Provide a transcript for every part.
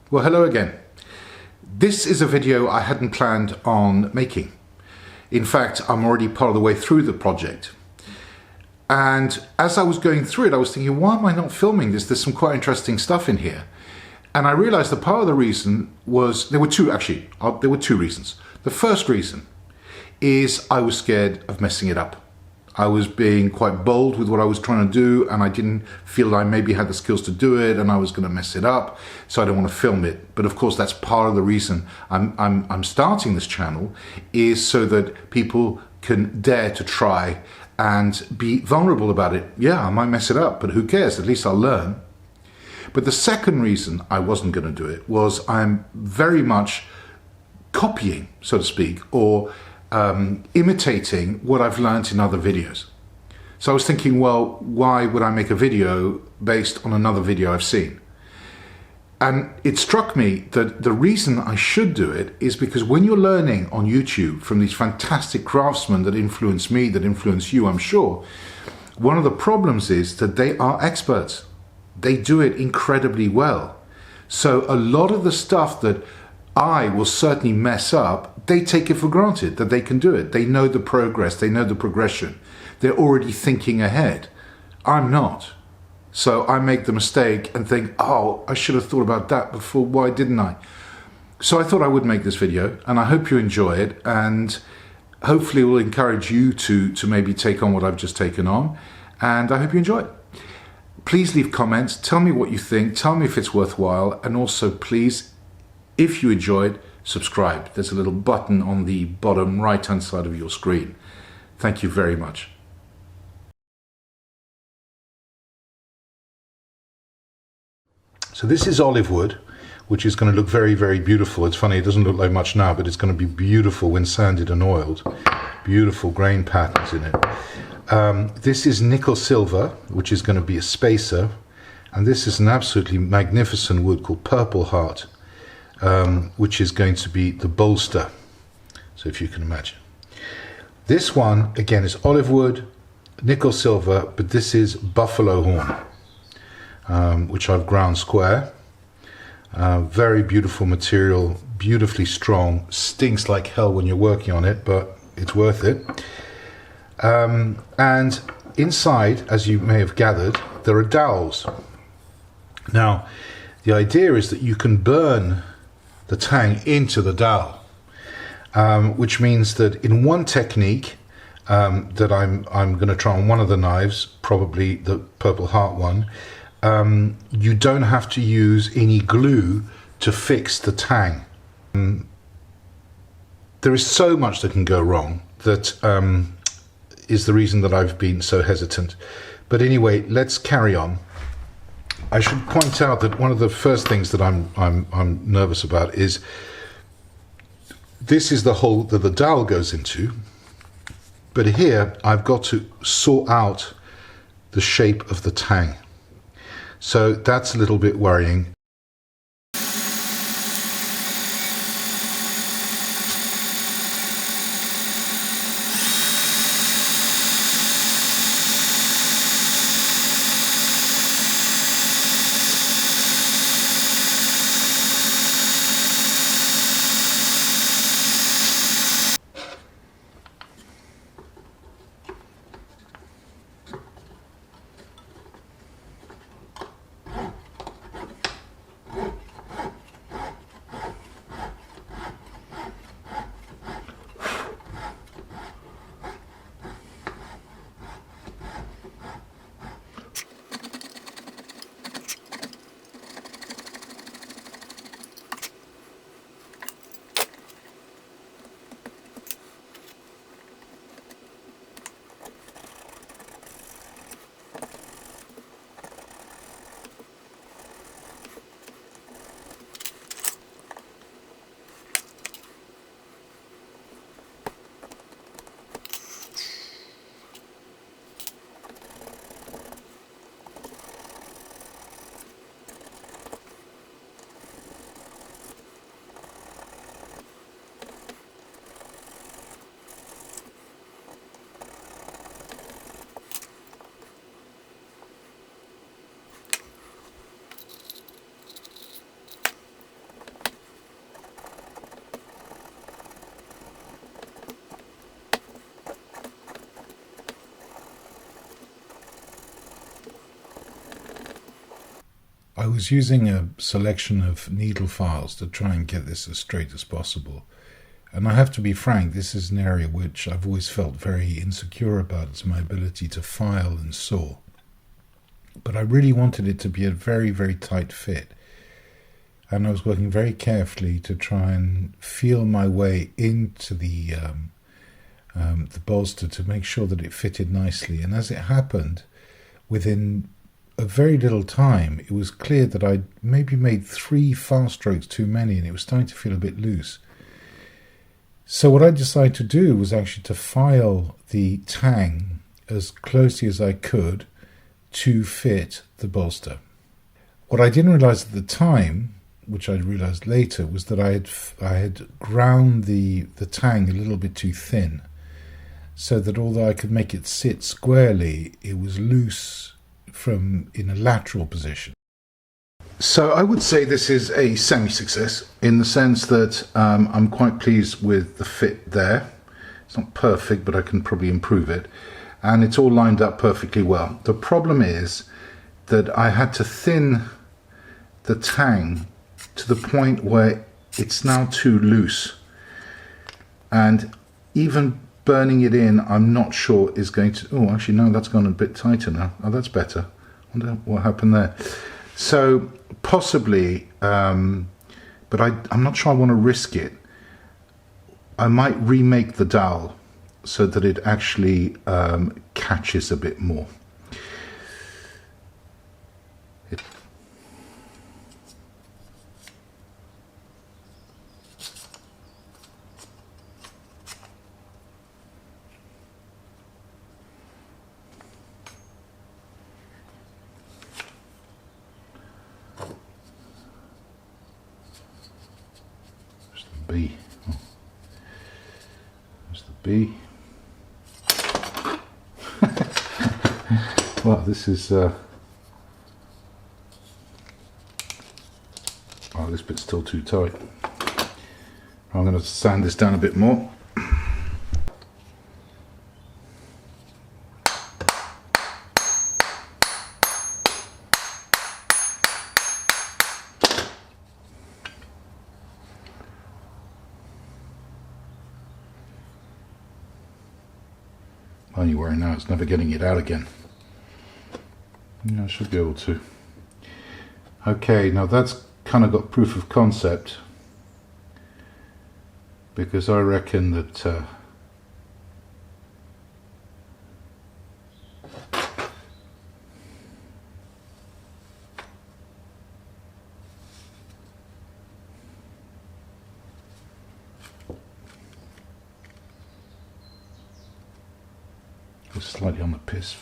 Well, hello again. This is a video I hadn't planned on making. In fact, I'm already part of the way through the project. And as I was going through it, I was thinking, why am I not filming this? There's some quite interesting stuff in here. And I realized that part of the reason was, there were two reasons. The first reason is I was scared of messing it up. I was being quite bold with what I was trying to do, and I didn't feel I maybe had the skills to do it, and I was going to mess it up, so I don't want to film it. But of course, that's part of the reason I'm starting this channel, is so that people can dare to try and be vulnerable about it. Yeah, I might mess it up, but who cares? At least I'll learn. But the second reason I wasn't going to do it was I'm very much copying, so to speak, or imitating what I've learned in other videos. So I was thinking, well, why would I make a video based on another video I've seen? And it struck me that the reason I should do it is because when you're learning on YouTube from these fantastic craftsmen that influence me, that influence you, I'm sure, one of the problems is that they are experts. They do it incredibly well. So a lot of the stuff that I will certainly mess up, they take it for granted that they can do it. They know the progress, they know the progression. They're already thinking ahead. I'm not. So I make the mistake and think, oh, I should have thought about that before, why didn't I? So I thought I would make this video, and I hope you enjoy it, and hopefully it will encourage you to maybe take on what I've just taken on, and I hope you enjoy it. Please leave comments, tell me what you think, tell me if it's worthwhile, and also please, if you enjoyed, subscribe. There's a little button on the bottom right-hand side of your screen. Thank you very much. So this is olive wood, which is going to look very, very beautiful. It's funny, it doesn't look like much now, but it's going to be beautiful when sanded and oiled. Beautiful grain patterns in it. This is nickel silver, which is going to be a spacer. And this is an absolutely magnificent wood called Purple Heart. Which is going to be the bolster, so if you can imagine. This one again is olive wood, nickel silver, but this is buffalo horn, which I've ground square. Very beautiful material, beautifully strong, stinks like hell when you're working on it, but it's worth it. And inside, as you may have gathered, there are dowels. Now the idea is that you can burn the tang into the dowel, which means that in one technique that I'm going to try on one of the knives, probably the Purple Heart one, you don't have to use any glue to fix the tang. There is so much that can go wrong that is the reason that I've been so hesitant. But anyway, let's carry on. I should point out that one of the first things that I'm nervous about is this is the hole that the dowel goes into, but here I've got to sort out the shape of the tang. So that's a little bit worrying. I was using a selection of needle files to try and get this as straight as possible. And I have to be frank, this is an area which I've always felt very insecure about. It's my ability to file and saw. But I really wanted it to be a very, very tight fit. And I was working very carefully to try and feel my way into the bolster to make sure that it fitted nicely. And as it happened, within a very little time, it was clear that I'd maybe made 3 file strokes too many, and it was starting to feel a bit loose. So what I decided to do was actually to file the tang as closely as I could to fit the bolster. What I didn't realize at the time, which I realized later, was that I had ground the tang a little bit too thin, so that although I could make it sit squarely, it was loose in a lateral position. So I would say this is a semi-success in the sense that I'm quite pleased with the fit there. It's not perfect, but I can probably improve it. And it's all lined up perfectly well. The problem is that I had to thin the tang to the point where it's now too loose. And even burning it in, I'm not sure is going to... Oh, actually, no, that's gone a bit tighter now. Oh, that's better. I wonder what happened there. So possibly, but I'm not sure I want to risk it. I might remake the dowel so that it actually catches a bit more. B. Oh. There's the B. Well, this is oh, this bit's still too tight. I'm going to sand this down a bit more. Only worry now, it's never getting it out again. Yeah, I should be able to. Okay, now that's kind of got proof of concept, because I reckon that slightly on the piss.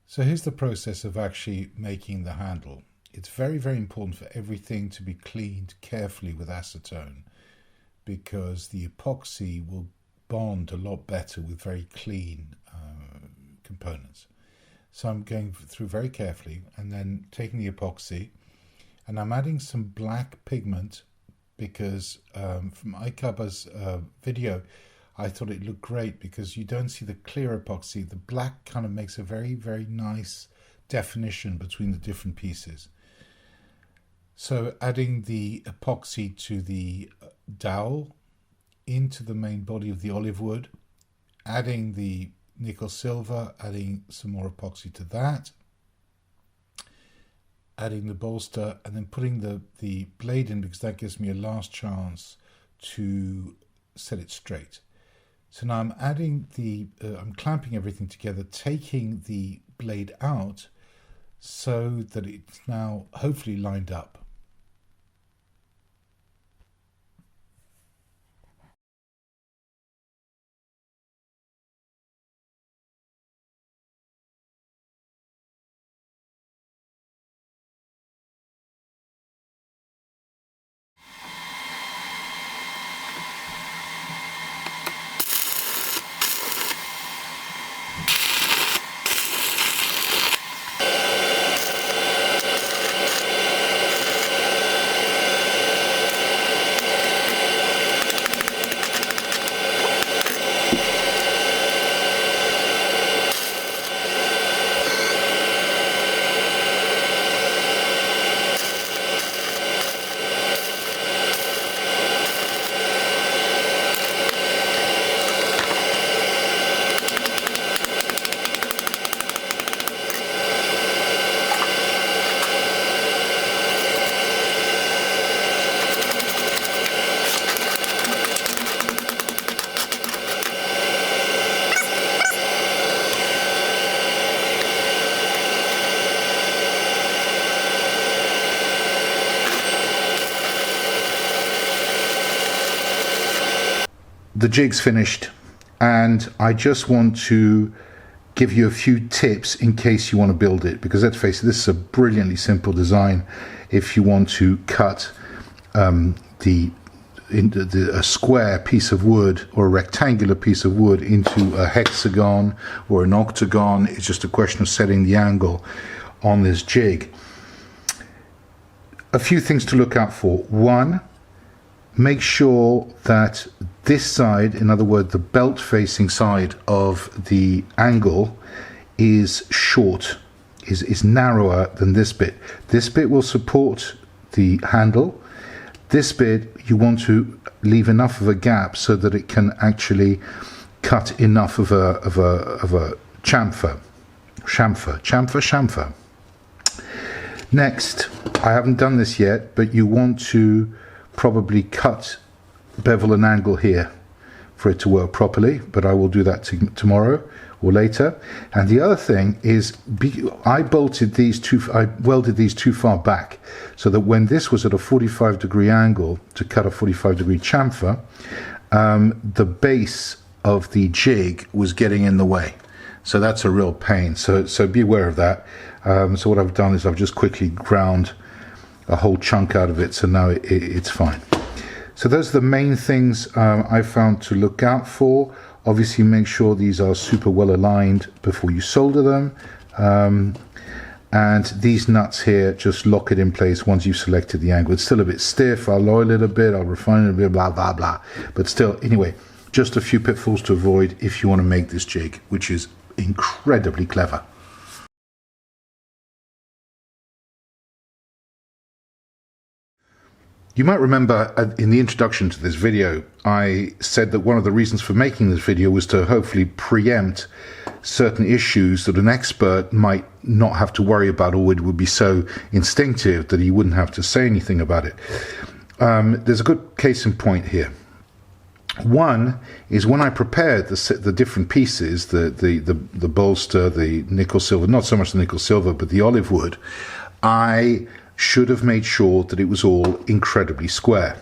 So here's the process of actually making the handle. It's very, very important for everything to be cleaned carefully with acetone, because the epoxy will bond a lot better with very clean components. So I'm going through very carefully and then taking the epoxy, and I'm adding some black pigment because from iCubba's video, I thought it looked great because you don't see the clear epoxy. The black kind of makes a very, very nice definition between the different pieces. So adding the epoxy to the dowel, into the main body of the olive wood, adding the nickel silver, adding some more epoxy to that, adding the bolster, and then putting the blade in, because that gives me a last chance to set it straight. So now I'm adding I'm clamping everything together, taking the blade out so that it's now hopefully lined up. the jig's finished, and I just want to give you a few tips in case you want to build it, because let's face it, this is a brilliantly simple design if you want to cut a square piece of wood or a rectangular piece of wood into a hexagon or an octagon. It's just a question of setting the angle on this jig. A few things to look out for. One, make sure that this side, in other words the belt facing side of the angle, is short, is narrower than this bit. This bit will support the handle. This bit you want to leave enough of a gap so that it can actually cut enough of a chamfer. Next, I haven't done this yet, but you want to probably cut, bevel and angle here for it to work properly, but I will do that tomorrow or later. And the other thing is, I welded these too far back, so that when this was at a 45-degree angle to cut a 45-degree chamfer, the base of the jig was getting in the way. So that's a real pain. So be aware of that. So what I've done is I've just quickly ground a whole chunk out of it, so now it's fine. So those are the main things I found to look out for. Obviously make sure these are super well aligned before you solder them. And these nuts here, just lock it in place once you've selected the angle. It's still a bit stiff, I'll oil it a bit, I'll refine it a bit, blah, blah, blah. But still, anyway, just a few pitfalls to avoid if you want to make this jig, which is incredibly clever. You might remember in the introduction to this video, I said that one of the reasons for making this video was to hopefully preempt certain issues that an expert might not have to worry about, or it would be so instinctive that he wouldn't have to say anything about it. There's a good case in point here. One is when I prepared the different pieces, the bolster, the nickel silver, not so much the nickel silver, but the olive wood, I should have made sure that it was all incredibly square,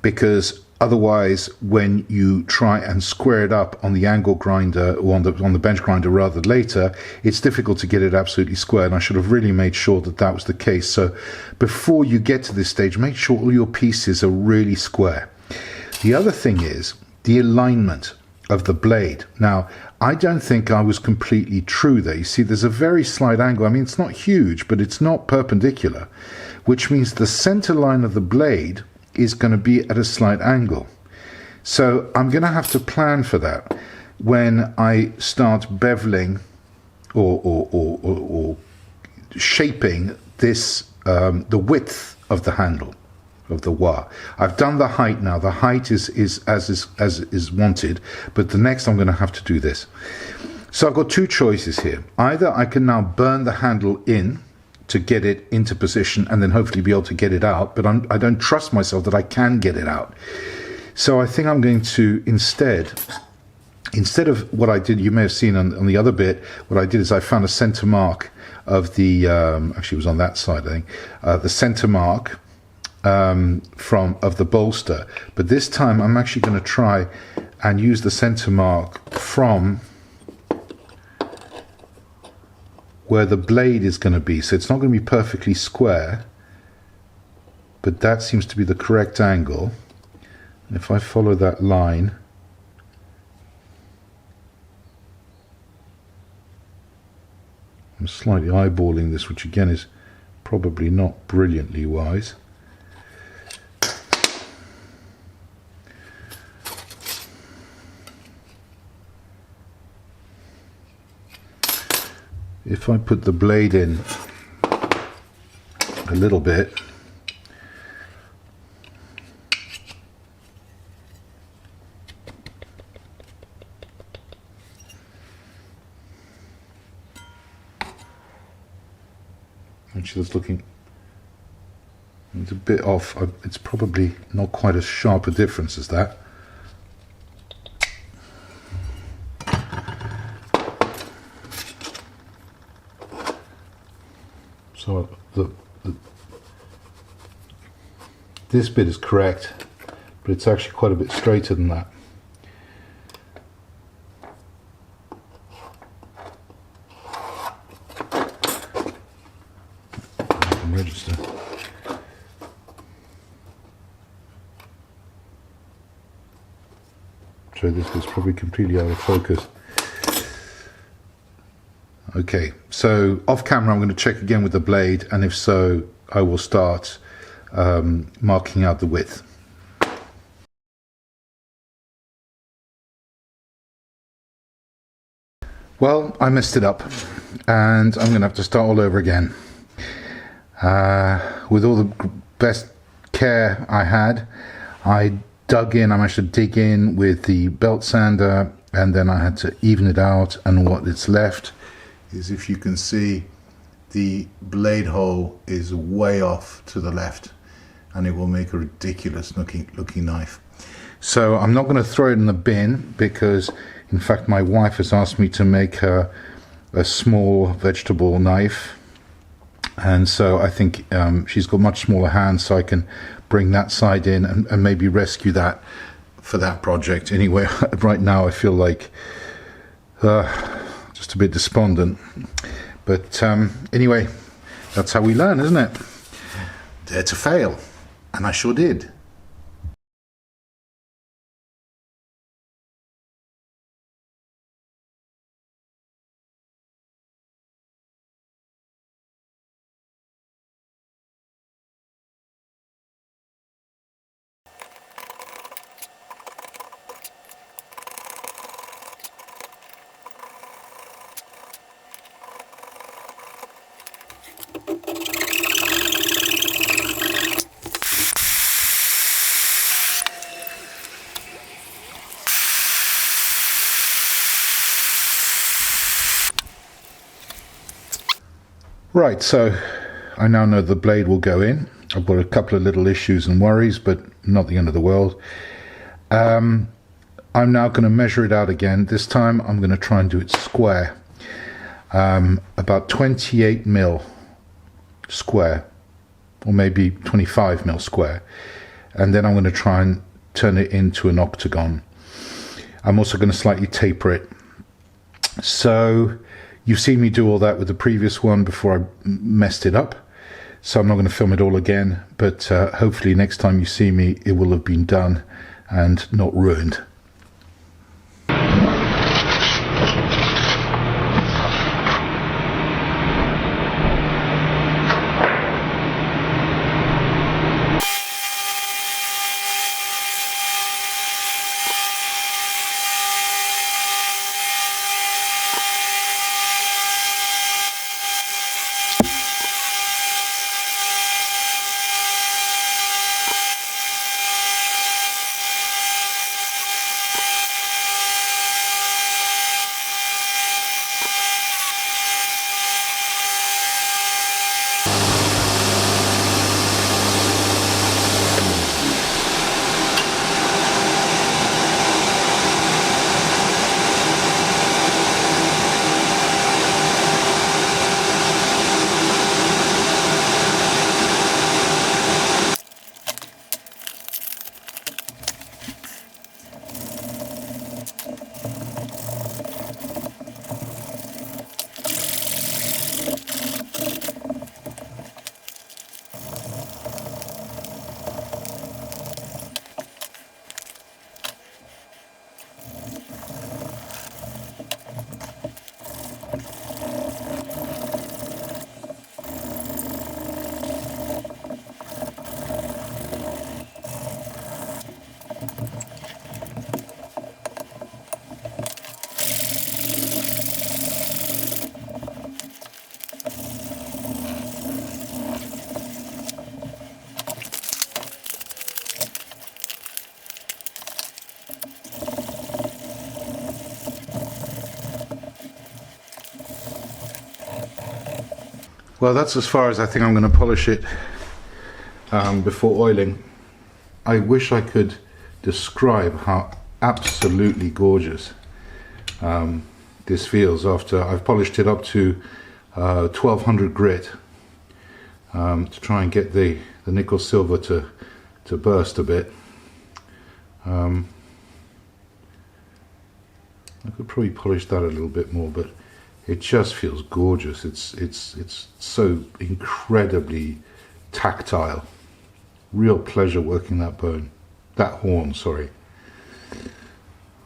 because otherwise when you try and square it up on the angle grinder, or on the bench grinder rather later, it's difficult to get it absolutely square, and I should have really made sure that that was the case. So before you get to this stage, make sure all your pieces are really square. The other thing is the alignment of the blade. Now, I don't think I was completely true there. You see, there's a very slight angle. I mean, it's not huge, but it's not perpendicular, which means the center line of the blade is going to be at a slight angle. So I'm going to have to plan for that when I start beveling or shaping this, the width of the handle of the wah. I've done the height now. The height is as is wanted, but the next I'm going to have to do this. So I've got two choices here. Either I can now burn the handle in to get it into position and then hopefully be able to get it out, but I don't trust myself that I can get it out. So I think I'm going to instead of what I did, you may have seen on the other bit, what I did is I found a center mark of the, actually it was on that side I think, the center mark of the bolster, but this time I'm actually going to try and use the center mark from where the blade is going to be. So it's not going to be perfectly square, but that seems to be the correct angle. And if I follow that line, I'm slightly eyeballing this, which again is probably not brilliantly wise. If I put the blade in a little bit, actually that's looking, it's a bit off. It's probably not quite as sharp a difference as that. So this bit is correct, but it's actually quite a bit straighter than that. them register. So this was probably completely out of focus. Okay, so off camera I'm going to check again with the blade, and if so, I will start marking out the width. Well, I messed it up, and I'm going to have to start all over again. With all the best care I had, I managed to dig in with the belt sander, and then I had to even it out, and what is left is, if you can see, the blade hole is way off to the left, and it will make a ridiculous looking knife. So I'm not going to throw it in the bin, because in fact my wife has asked me to make her a small vegetable knife, and so I think she's got much smaller hands, so I can bring that side in and maybe rescue that for that project. Anyway, right now I feel like just a bit despondent, but anyway, that's how we learn, isn't it? Dare to fail, and I sure did. Right, so I now know the blade will go in. I've got a couple of little issues and worries, but not the end of the world. I'm now going to measure it out again. This time I'm going to try and do it square. About 28 mil square, or maybe 25 mil square. And then I'm going to try and turn it into an octagon. I'm also going to slightly taper it. So you've seen me do all that with the previous one before I messed it up. So I'm not going to film it all again, but hopefully next time you see me, it will have been done and not ruined. Well, that's as far as I think I'm going to polish it before oiling. I wish I could describe how absolutely gorgeous this feels after I've polished it up to 1200 grit to try and get the nickel silver to burst a bit. I could probably polish that a little bit more, but It just feels gorgeous. It's so incredibly tactile. Real pleasure working that bone, that horn, sorry.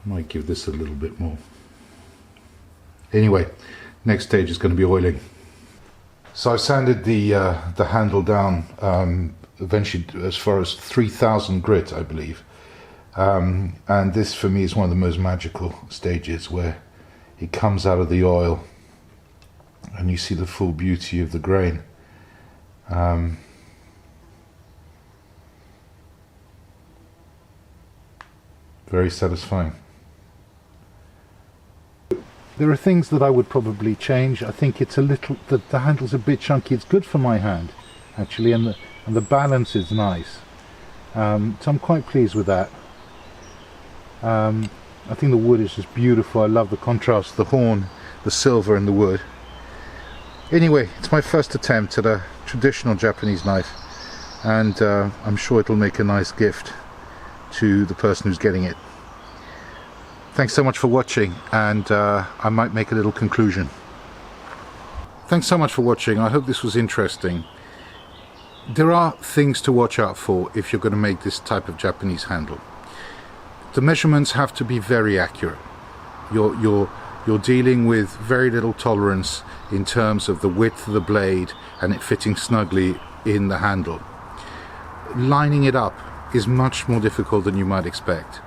Might give this a little bit more. Anyway, next stage is going to be oiling. So I sanded the handle down eventually as far as 3000 grit, I believe. And this for me is one of the most magical stages, where it comes out of the oil and you see the full beauty of the grain. Very satisfying. There are things that I would probably change. I think it's a little, the handle's a bit chunky. It's good for my hand, actually, and the balance is nice. So I'm quite pleased with that. I think the wood is just beautiful. I love the contrast, the horn, the silver and the wood. Anyway, it's my first attempt at a traditional Japanese knife, and I'm sure it'll make a nice gift to the person who's getting it. Thanks so much for watching, and I might make a little conclusion. Thanks so much for watching. I hope this was interesting. There are things to watch out for if you're going to make this type of Japanese handle. The measurements have to be very accurate. You're dealing with very little tolerance in terms of the width of the blade and it fitting snugly in the handle. Lining it up is much more difficult than you might expect.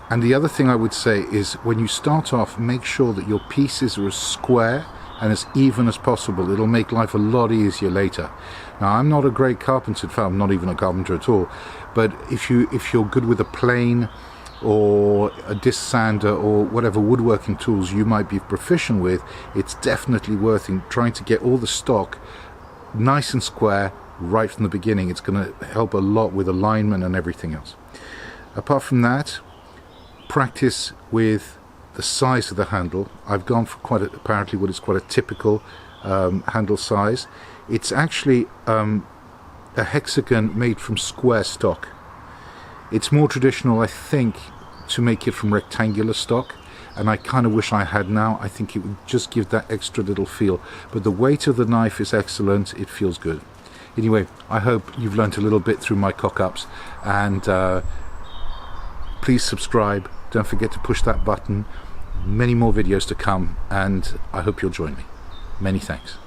And the other thing I would say is, when you start off, make sure that your pieces are as square and as even as possible. It'll make life a lot easier later. Now, I'm not a great carpenter, in fact I'm not even a carpenter at all, but if you're good with a plane or a disc sander or whatever woodworking tools you might be proficient with, it's definitely worth trying to get all the stock nice and square right from the beginning. It's going to help a lot with alignment and everything else. Apart from that, practice with the size of the handle. I've gone for apparently what is quite a typical handle size. It's actually a hexagon made from square stock. It's more traditional, I think, to make it from rectangular stock, and I kind of wish I had now. I think it would just give that extra little feel, but the weight of the knife is excellent. It feels good. Anyway, I hope you've learnt a little bit through my cock-ups, and please subscribe. Don't forget to push that button. Many more videos to come, and I hope you'll join me. Many thanks.